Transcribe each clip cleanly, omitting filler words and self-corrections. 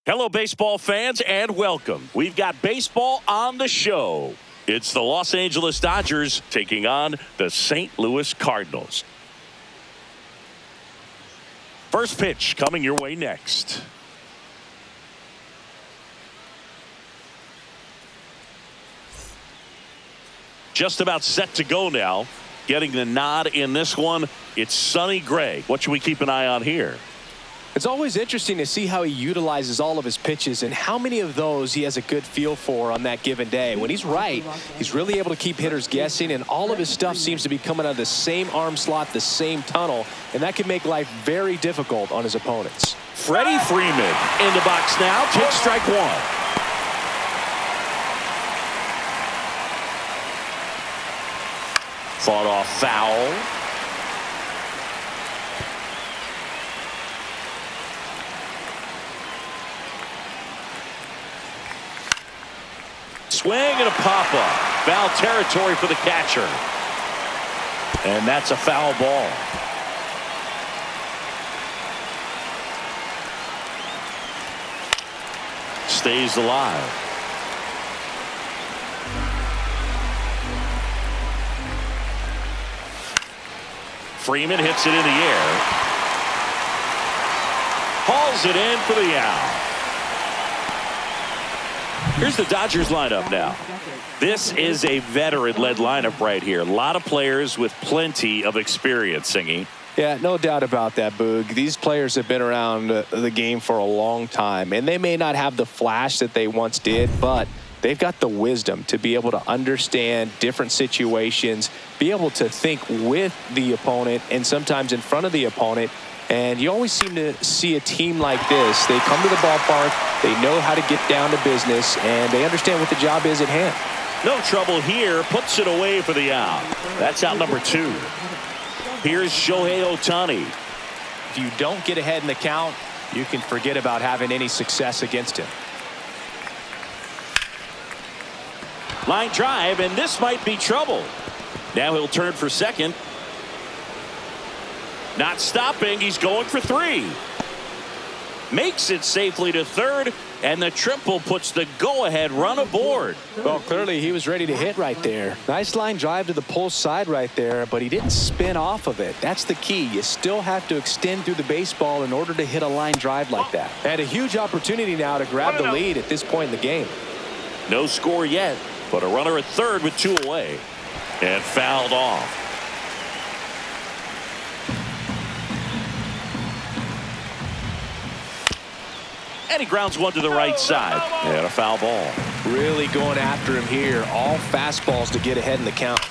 Hello, baseball fans, and welcome. We've got baseball on the show. It's the Los Angeles Dodgers taking on the St. Louis Cardinals. First pitch coming your way next. Just about set to go now. Getting the nod in this one, it's Sonny Gray. What should we keep an eye on here? It's always interesting to see how he utilizes all of his pitches and how many of those he has a good feel for on that given day. When he's right, he's really able to keep hitters guessing, and all of his stuff seems to be coming out of the same arm slot, the same tunnel, and that can make life very difficult on his opponents. Freddie Freeman in the box now, takes strike one. Fought off foul. Swing and a pop-up. Foul territory for the catcher. And that's a foul ball. Stays alive. Freeman hits it in the air. Hauls it in for the out. Here's the Dodgers lineup now. This is a veteran-led lineup right here. A lot of players with plenty of experience, Singy. Yeah, no doubt about that, Boog. These players have been around the game for a long time, and they may not have the flash that they once did, but they've got the wisdom to be able to understand different situations, be able to think with the opponent and sometimes in front of the opponent. And you always seem to see a team like this. They come to the ballpark, they know how to get down to business, and they understand what the job is at hand. No trouble here, puts it away for the out. That's out number 2. Here's Shohei Ohtani. If you don't get ahead in the count, you can forget about having any success against him. Line drive, and this might be trouble. Now he'll turn for second. Not stopping, he's going for 3. Makes it safely to third, and the triple puts the go-ahead run aboard. Well, clearly he was ready to hit right there. Nice line drive to the pull side right there, but he didn't spin off of it. That's the key. You still have to extend through the baseball in order to hit a line drive like that. Had a huge opportunity now to grab the lead at this point in the game. No score yet, but a runner at third with 2 away. And fouled off. And he grounds one to the right side. And a foul ball. Really going after him here. All fastballs to get ahead in the count.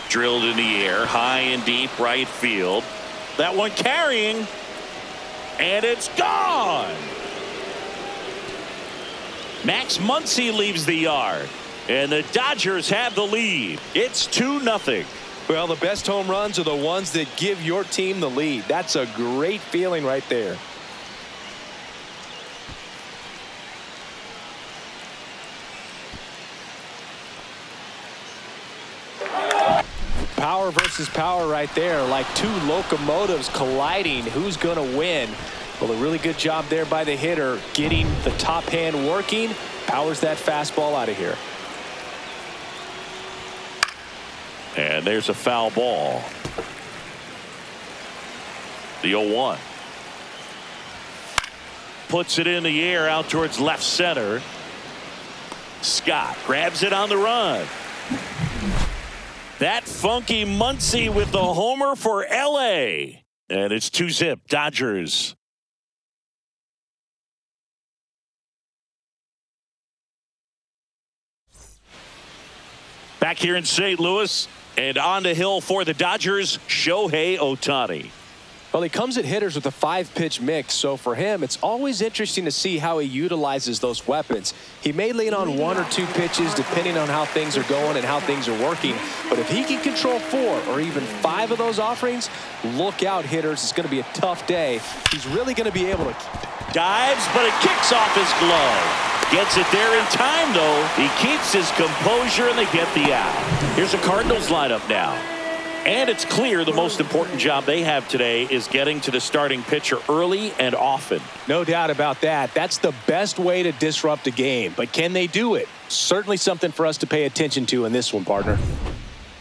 Drilled in the air, high and deep right field. That one carrying. And it's gone. Max Muncy leaves the yard. And the Dodgers have the lead. It's 2-0. Well, the best home runs are the ones that give your team the lead. That's a great feeling right there. Power versus power right there, like 2 locomotives colliding. Who's going to win? Well, a really good job there by the hitter, getting the top hand working. Powers that fastball out of here. And there's a foul ball. The 0-1. Puts it in the air out towards left center. Scott grabs it on the run. That funky Muncy with the homer for LA. And it's 2-0 Dodgers. Back here in St. Louis, and on the hill for the Dodgers, Shohei Ohtani. Well, he comes at hitters with a 5-pitch mix, so for him, it's always interesting to see how he utilizes those weapons. He may lean on 1 or 2 pitches depending on how things are going and how things are working, but if he can control 4 or even 5 of those offerings, look out, hitters. It's going to be a tough day. He's really going to be able to dives, but it kicks off his glove. Gets it there in time, though. He keeps his composure, and they get the out. Here's the Cardinals lineup now. And it's clear the most important job they have today is getting to the starting pitcher early and often. No doubt about that. That's the best way to disrupt a game. But can they do it? Certainly something for us to pay attention to in this one, partner.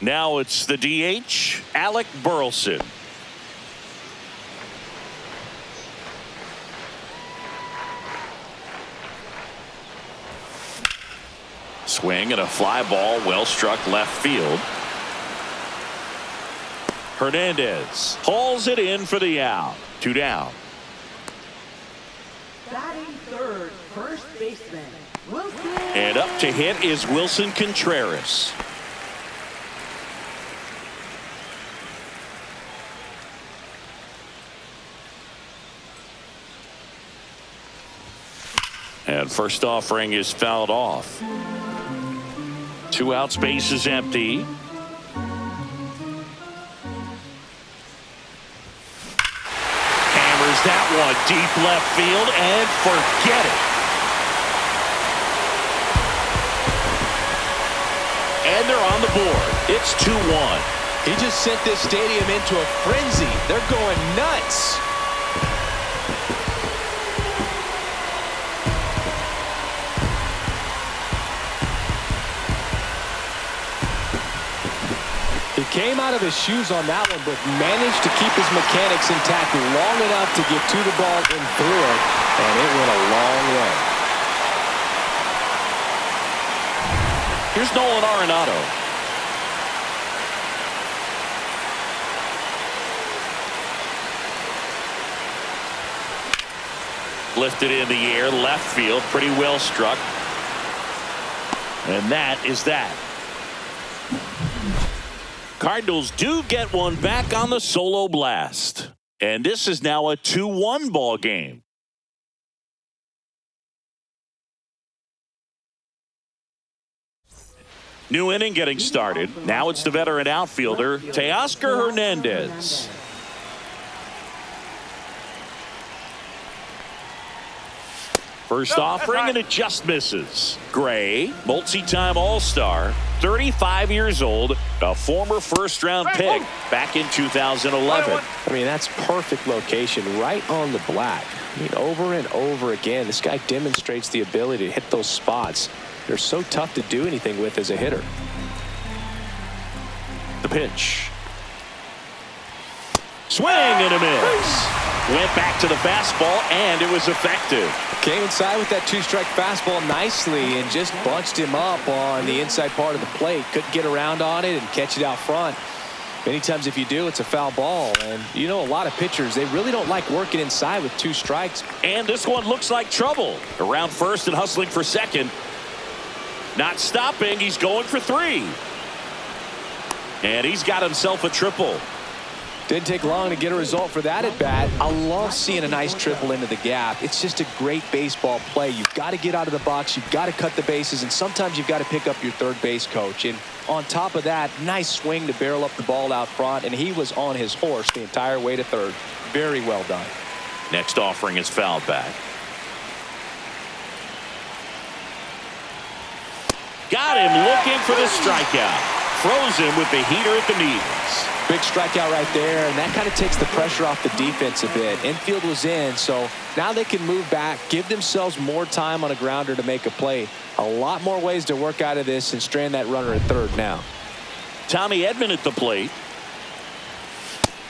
Now it's the DH, Alec Burleson. Swing and a fly ball, well struck left field. Hernandez hauls it in for the out. 2 down. Batting third, first baseman, Wilson. And up to hit is Wilson Contreras. And first offering is fouled off. 2 outs, base is empty. Hammers that one deep left field and forget it. And they're on the board. It's 2-1. He just sent this stadium into a frenzy. They're going nuts. He came out of his shoes on that one, but managed to keep his mechanics intact long enough to get to the ball and through it, and it went a long way. Here's Nolan Arenado. Lifted in the air, left field, pretty well struck. And that is that. Cardinals do get one back on the solo blast. And this is now a 2-1 ball game. New inning getting started. Now it's the veteran outfielder, Teoscar Hernandez. First offering, and it just misses. Gray, multi-time All-Star, 35 years old, a former first-round pick back in 2011. I mean, that's perfect location, right on the black. I mean, over and over again, this guy demonstrates the ability to hit those spots. They're so tough to do anything with as a hitter. The pitch. Swing and a miss. Went back to the fastball, and it was effective. Came inside with that 2-strike fastball nicely and just bunched him up on the inside part of the plate. Couldn't get around on it and catch it out front. Many times if you do, it's a foul ball. And you know, a lot of pitchers, they really don't like working inside with 2 strikes. And this one looks like trouble. Around first and hustling for second. Not stopping. He's going for 3. And he's got himself a triple. Didn't take long to get a result for that at bat. I love seeing a nice triple into the gap. It's just a great baseball play. You've got to get out of the box. You've got to cut the bases. And sometimes you've got to pick up your third base coach. And on top of that, nice swing to barrel up the ball out front. And he was on his horse the entire way to third. Very well done. Next offering is fouled back. Got him looking for the strikeout. Froze him with the heater at the knees. Big strikeout right there, and that kind of takes the pressure off the defense a bit. Infield was in, so now they can move back, give themselves more time on a grounder to make a play. A lot more ways to work out of this and strand that runner at third now. Tommy Edman at the plate.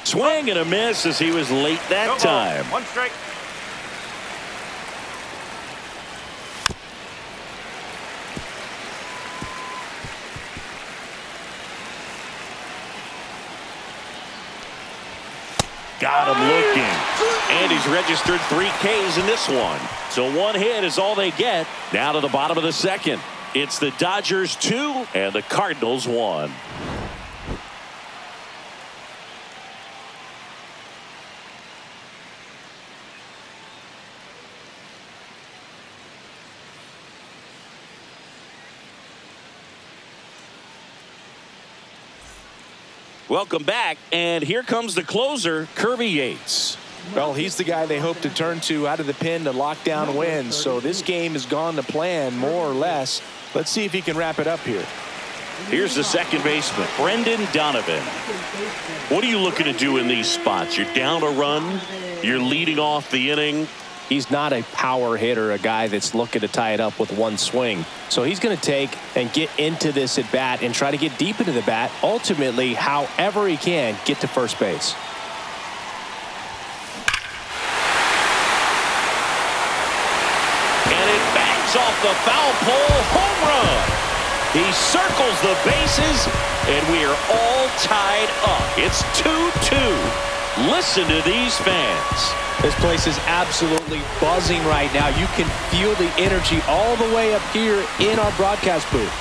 Swing and a miss as he was late that time. 1 strike. Got him looking. And he's registered 3 Ks in this one. So 1 hit is all they get. Now to the bottom of the second. It's the Dodgers 2 and the Cardinals 1. Welcome back, and here comes the closer, Kirby Yates. Well, he's the guy they hope to turn to out of the pen to lock down wins. So this game has gone to plan, more or less. Let's see if he can wrap it up here. Here's the second baseman, Brendan Donovan. What are you looking to do in these spots? You're down a run. You're leading off the inning. He's not a power hitter, a guy that's looking to tie it up with one swing. So he's going to take and get into this at bat and try to get deep into the bat. Ultimately, however he can, get to first base. And it bangs off the foul pole. Home run. He circles the bases, and we are all tied up. It's 2-2. Listen to these fans. This place is absolutely buzzing right now. You can feel the energy all the way up here in our broadcast booth.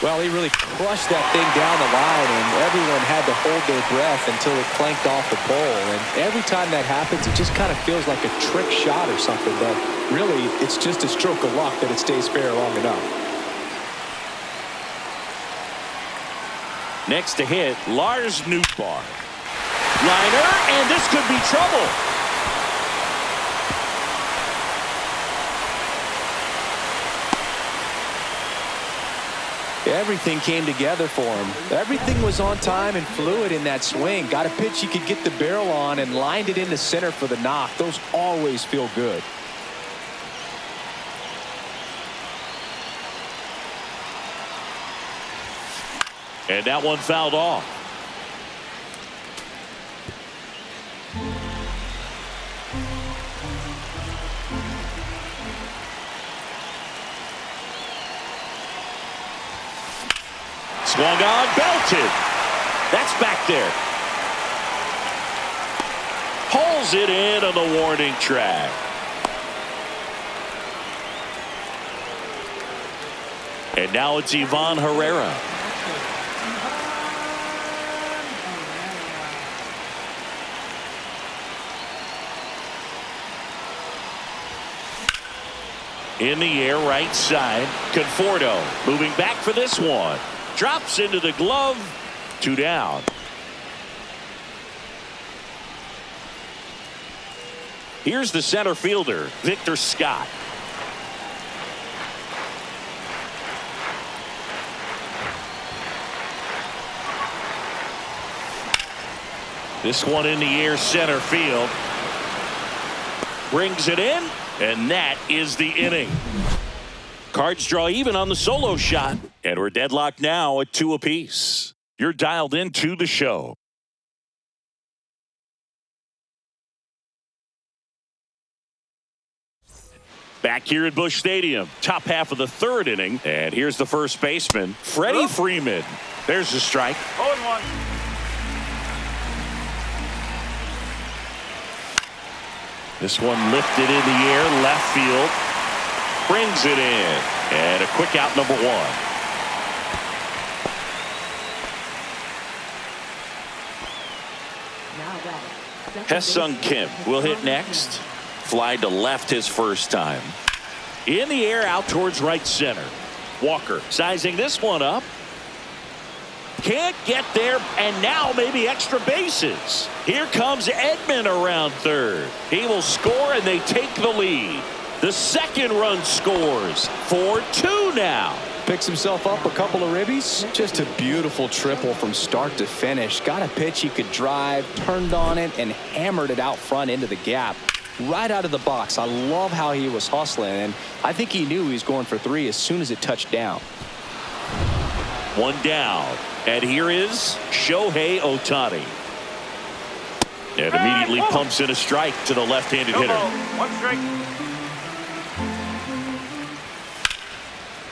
Well, he really crushed that thing down the line, and everyone had to hold their breath until it clanked off the pole. And every time that happens, it just kind of feels like a trick shot or something. But really, it's just a stroke of luck that it stays fair long enough. Next to hit, Lars Nootbaar. Liner, and this could be trouble. Everything came together for him. Everything was on time and fluid in that swing. Got a pitch he could get the barrel on and lined it into center for the knock. Those always feel good. And that one fouled off. Swung on, belted. That's back there. Pulls it in on the warning track. And now it's Ivan Herrera. In the air, right side. Conforto moving back for this one. Drops into the glove. 2 down. Here's the center fielder, Victor Scott. This one in the air, center field. Brings it in, and that is the inning. Cards draw even on the solo shot, and we're deadlocked now at 2 apiece. You're dialed into the show. Back here at Busch Stadium, top half of the 3rd inning, and here's the first baseman, Freddie Freeman. There's the strike. 0-1. This one lifted in the air, left field. Brings it in. And a quick out, number 1. Hesung Kim will hit next. Fly to left his first time. In the air, out towards right center. Walker sizing this one up. Can't get there, and now maybe extra bases. Here comes Edman around third. He will score, and they take the lead. The second run scores. 4-2 now. Picks himself up a couple of ribbies. Just a beautiful triple from start to finish. Got a pitch he could drive, turned on it, and hammered it out front into the gap. Right out of the box. I love how he was hustling, and I think he knew he was going for 3 as soon as it touched down. 1 down. And here is Shohei Ohtani. And immediately pumps in a strike to the left-handed hitter. 1 strike.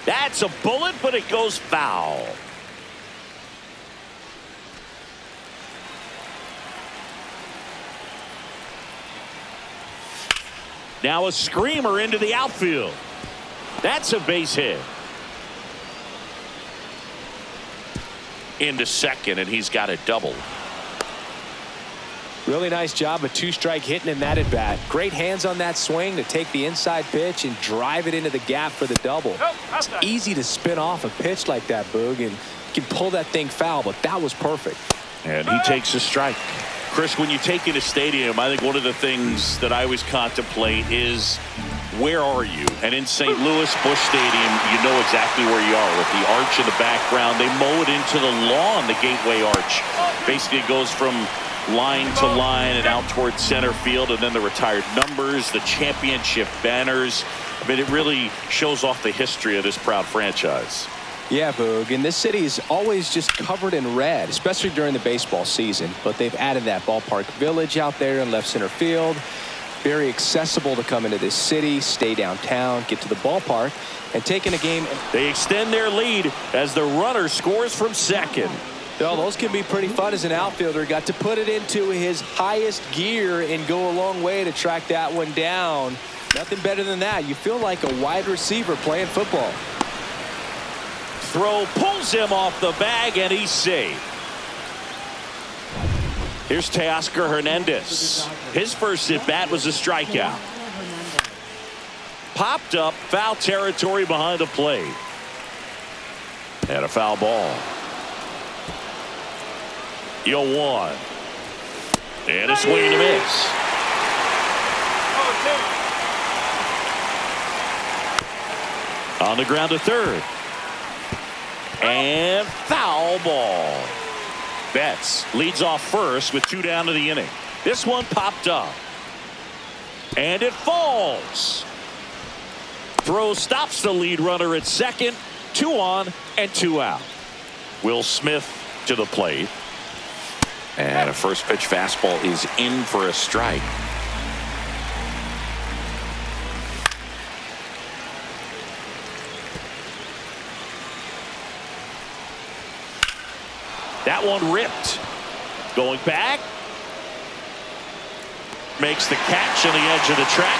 That's a bullet, but it goes foul. Now a screamer into the outfield. That's a base hit. Into second, and he's got a double. Really nice job of two-strike hitting in that at-bat. Great hands on that swing to take the inside pitch and drive it into the gap for the double. It's easy to spin off a pitch like that, Boog, and you can pull that thing foul, but that was perfect. And he takes a strike. Chris, when you take in a stadium, I think one of the things that I always contemplate is, where are you? And in St. Louis, Busch Stadium, you know exactly where you are with the arch in the background. They mow it into the lawn, the gateway arch. Basically goes from line to line and out towards center field, and then the retired numbers, the championship banners. I mean, it really shows off the history of this proud franchise. Yeah, Boog, and this city is always just covered in red, especially during the baseball season. But they've added that ballpark village out there in left center field. Very accessible to come into this city, stay downtown, get to the ballpark, and take in a game. They extend their lead as the runner scores from second. Well, those can be pretty fun as an outfielder. Got to put it into his highest gear and go a long way to track that one down. Nothing better than that. You feel like a wide receiver playing football. Throw pulls him off the bag, and he's safe. Here's Teoscar Hernandez. His first at-bat was a strikeout. Popped up, foul territory behind the plate. And a foul ball. 0-1. And a swing and a miss. On the ground to third. And foul ball. Betts leads off first with 2 down to the inning. This one popped up. And it falls. Throw stops the lead runner at second. 2 on and 2 out. Will Smith to the plate. And a first pitch fastball is in for a strike. That one ripped. Going back. Makes the catch on the edge of the track.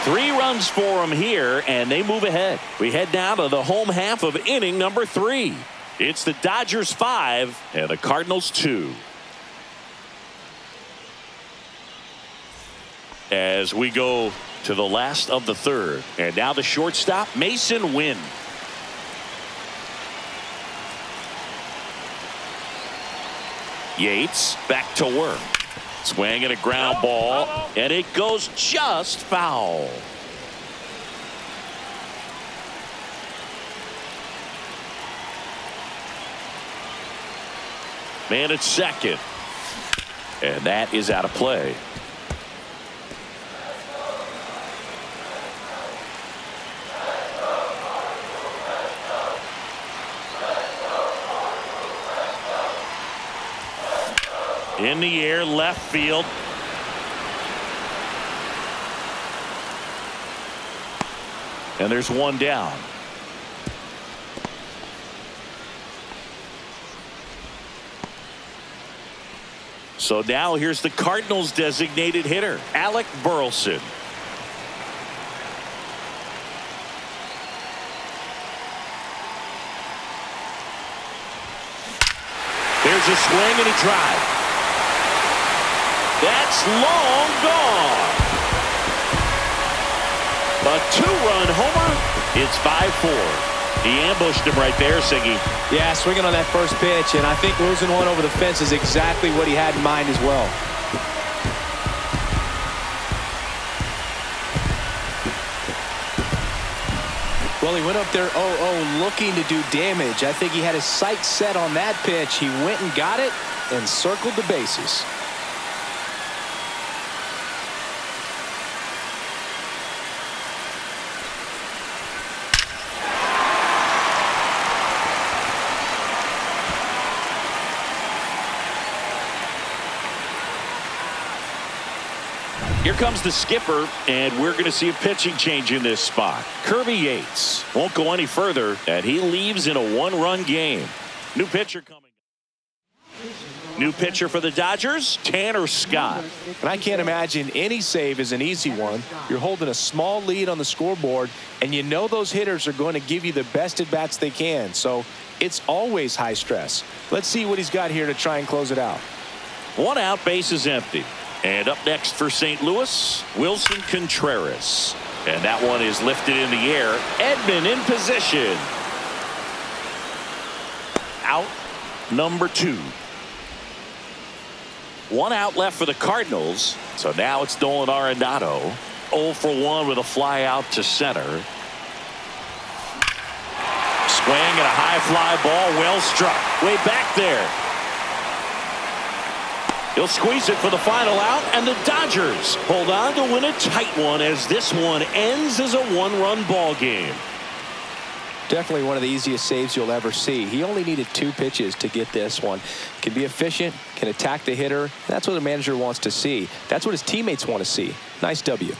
3 runs for him here, and they move ahead. We head now to the home half of inning number 3. It's the Dodgers 5 and the Cardinals 2. As we go to the last of the third. And now the shortstop, Mason Wynn. Yates back to work. Swing and a ground ball, and it goes just foul. Man at second, and that is out of play. In the air, left field. And there's one down. So now here's the Cardinals designated hitter, Alec Burleson. There's a swing and a drive. That's long gone. A 2-run homer. It's 5-4. He ambushed him right there, Siggy. Yeah, swinging on that first pitch, and I think losing one over the fence is exactly what he had in mind as well. Well, he went up there 0-0 looking to do damage. I think he had his sights set on that pitch. He went and got it and circled the bases. Here comes the skipper, and we're going to see a pitching change in this spot. Kirby Yates won't go any further, and he leaves in a 1-run game. New pitcher coming. New pitcher for the Dodgers, Tanner Scott. And I can't imagine any save is an easy one. You're holding a small lead on the scoreboard, and you know those hitters are going to give you the best at-bats they can. So it's always high stress. Let's see what he's got here to try and close it out. One out, base is empty. And up next for St. Louis, Wilson Contreras. And that one is lifted in the air. Edman in position. Out number 2. One out left for the Cardinals. So now it's Nolan Arenado. 0 for 1 with a fly out to center. Swing and a high fly ball, well struck. Way back there. He'll squeeze it for the final out, and the Dodgers hold on to win a tight one as this one ends as a 1-run ball game. Definitely one of the easiest saves you'll ever see. He only needed 2 pitches to get this one. Can be efficient, can attack the hitter. That's what the manager wants to see. That's what his teammates want to see. Nice W.